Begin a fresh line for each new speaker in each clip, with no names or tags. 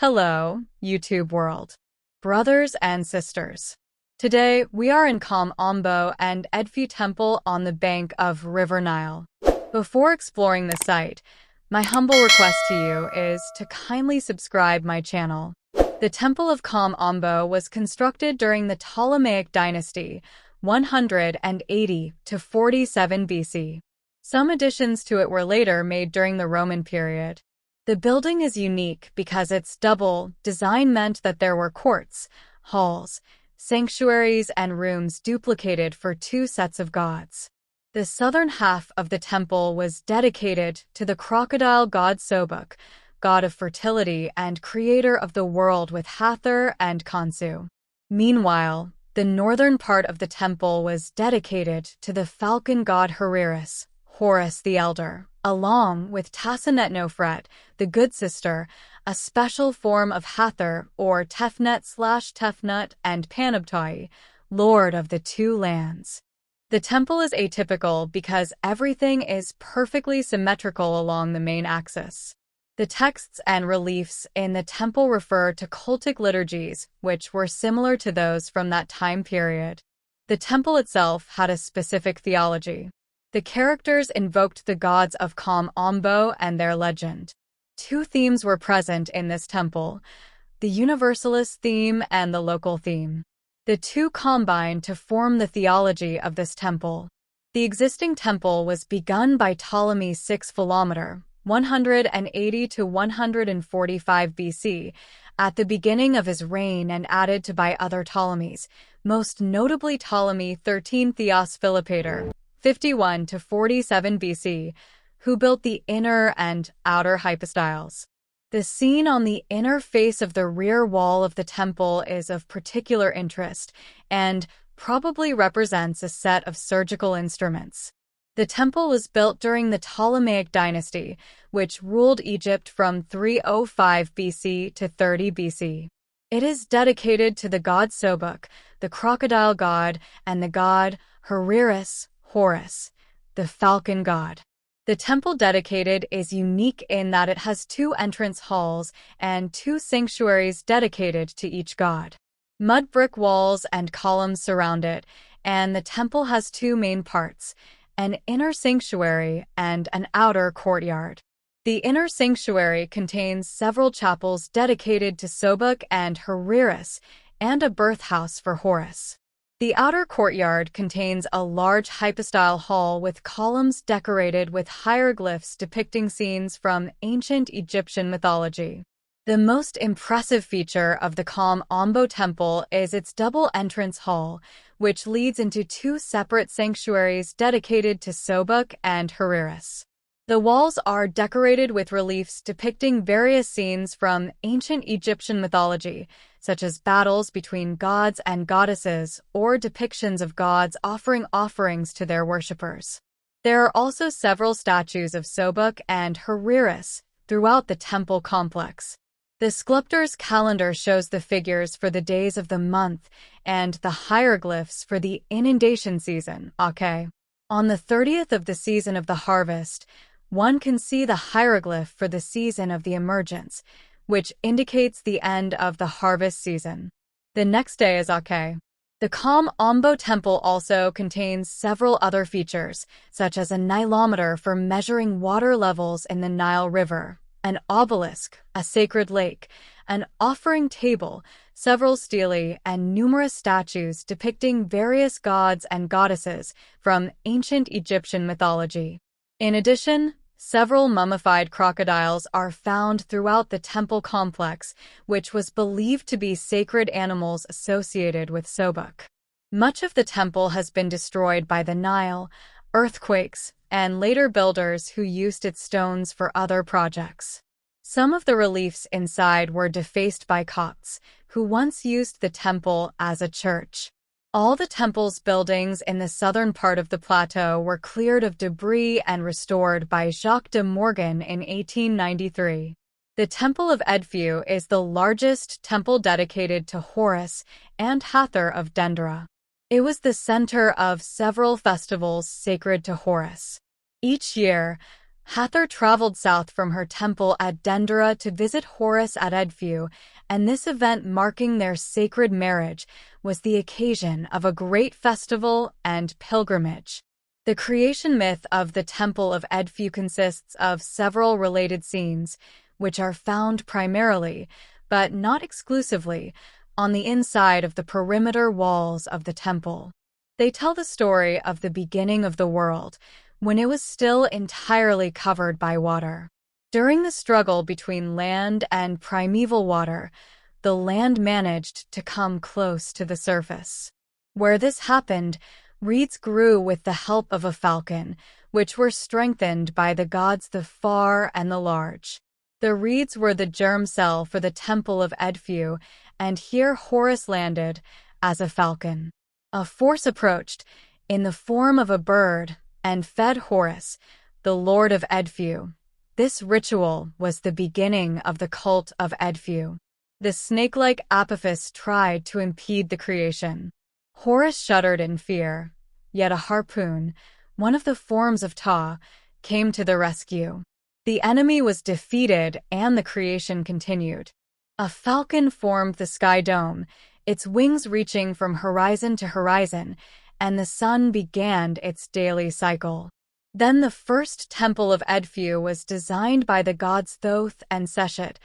Hello, YouTube world. Brothers and sisters. Today, we are in Kom Ombo and Edfu Temple on the bank of River Nile. Before exploring the site, my humble request to you is to kindly subscribe my channel. The Temple of Kom Ombo was constructed during the Ptolemaic dynasty, 180 to 47 BC. Some additions to it were later made during the Roman period. The building is unique because its double design meant that there were courts, halls, sanctuaries, and rooms duplicated for two sets of gods. The southern half of the temple was dedicated to the crocodile god Sobuk, god of fertility and creator of the world with Hathor and Khonsu. Meanwhile, the northern part of the temple was dedicated to the falcon god Horus the Elder, along with Tassanetnofret, the Good Sister, a special form of Hathor or Tefnet/Tefnut, and Panabtai, Lord of the Two Lands. The temple is atypical because everything is perfectly symmetrical along the main axis. The texts and reliefs in the temple refer to cultic liturgies, which were similar to those from that time period. The temple itself had a specific theology. The characters invoked the gods of Kom Ombo and their legend. Two themes were present in this temple, the universalist theme and the local theme. The two combined to form the theology of this temple. The existing temple was begun by Ptolemy VI Philometor, 180 to 145 BC, at the beginning of his reign and added to by other Ptolemies, most notably Ptolemy XIII Theos Philopator, 51 to 47 BC, who built the inner and outer hypostyles. The scene on the inner face of the rear wall of the temple is of particular interest and probably represents a set of surgical instruments. The temple was built during the Ptolemaic dynasty, which ruled Egypt from 305 BC to 30 BC. It is dedicated to the god Sobuk, the crocodile god, and the god Horus, the falcon god. The temple dedicated is unique in that it has two entrance halls and two sanctuaries dedicated to each god. Mud brick walls and columns surround it, and the temple has two main parts, an inner sanctuary and an outer courtyard. The inner sanctuary contains several chapels dedicated to Sobuk and Horus, and a birth house for Horus. The outer courtyard contains a large hypostyle hall with columns decorated with hieroglyphs depicting scenes from ancient Egyptian mythology. The most impressive feature of the Kom Ombo temple is its double entrance hall, which leads into two separate sanctuaries dedicated to Sobuk and Horus. The walls are decorated with reliefs depicting various scenes from ancient Egyptian mythology, such as battles between gods and goddesses or depictions of gods offering offerings to their worshippers. There are also several statues of Sobuk and Horus throughout the temple complex. The sculptor's calendar shows the figures for the days of the month and the hieroglyphs for the inundation season, okay? On the 30th of the season of the harvest, one can see the hieroglyph for the season of the emergence, which indicates the end of the harvest season. The next day is okay. The Kom Ombo temple also contains several other features, such as a nilometer for measuring water levels in the Nile River, an obelisk, a sacred lake, an offering table, several stelae, and numerous statues depicting various gods and goddesses from ancient Egyptian mythology. In addition, several mummified crocodiles are found throughout the temple complex, which was believed to be sacred animals associated with Sobuk. Much of the temple has been destroyed by the Nile, earthquakes, and later builders who used its stones for other projects. Some of the reliefs inside were defaced by Copts, who once used the temple as a church. All the temple's buildings in the southern part of the plateau were cleared of debris and restored by Jacques de Morgan in 1893. The Temple of Edfu is the largest temple dedicated to Horus and Hathor of Dendera. It was the center of several festivals sacred to Horus. Each year, Hathor traveled south from her temple at Dendera to visit Horus at Edfu, and this event marking their sacred marriage was the occasion of a great festival and pilgrimage. The creation myth of the Temple of Edfu consists of several related scenes, which are found primarily, but not exclusively, on the inside of the perimeter walls of the temple. They tell the story of the beginning of the world, when it was still entirely covered by water. During the struggle between land and primeval water, the land managed to come close to the surface. Where this happened, reeds grew with the help of a falcon, which were strengthened by the gods the far and the large. The reeds were the germ cell for the Temple of Edfu, and here Horus landed as a falcon. A force approached, in the form of a bird, and fed Horus, the lord of Edfu. This ritual was the beginning of the cult of Edfu. The snake-like Apophis tried to impede the creation. Horus shuddered in fear, yet a harpoon, one of the forms of Ta, came to the rescue. The enemy was defeated and the creation continued. A falcon formed the sky dome, its wings reaching from horizon to horizon, and the sun began its daily cycle. Then the first temple of Edfu was designed by the gods Thoth and Seshet,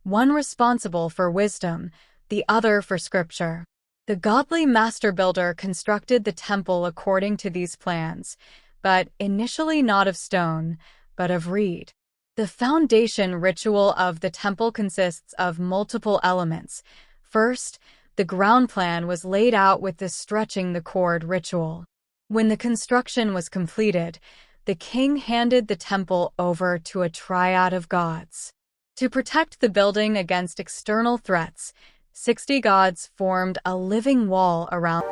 one responsible for wisdom, the other for scripture. The godly master builder constructed the temple according to these plans, but initially not of stone, but of reed. The foundation ritual of the temple consists of multiple elements. First, the ground plan was laid out with the stretching the cord ritual. When the construction was completed, the king handed the temple over to a triad of gods. To protect the building against external threats, 60 gods formed a living wall around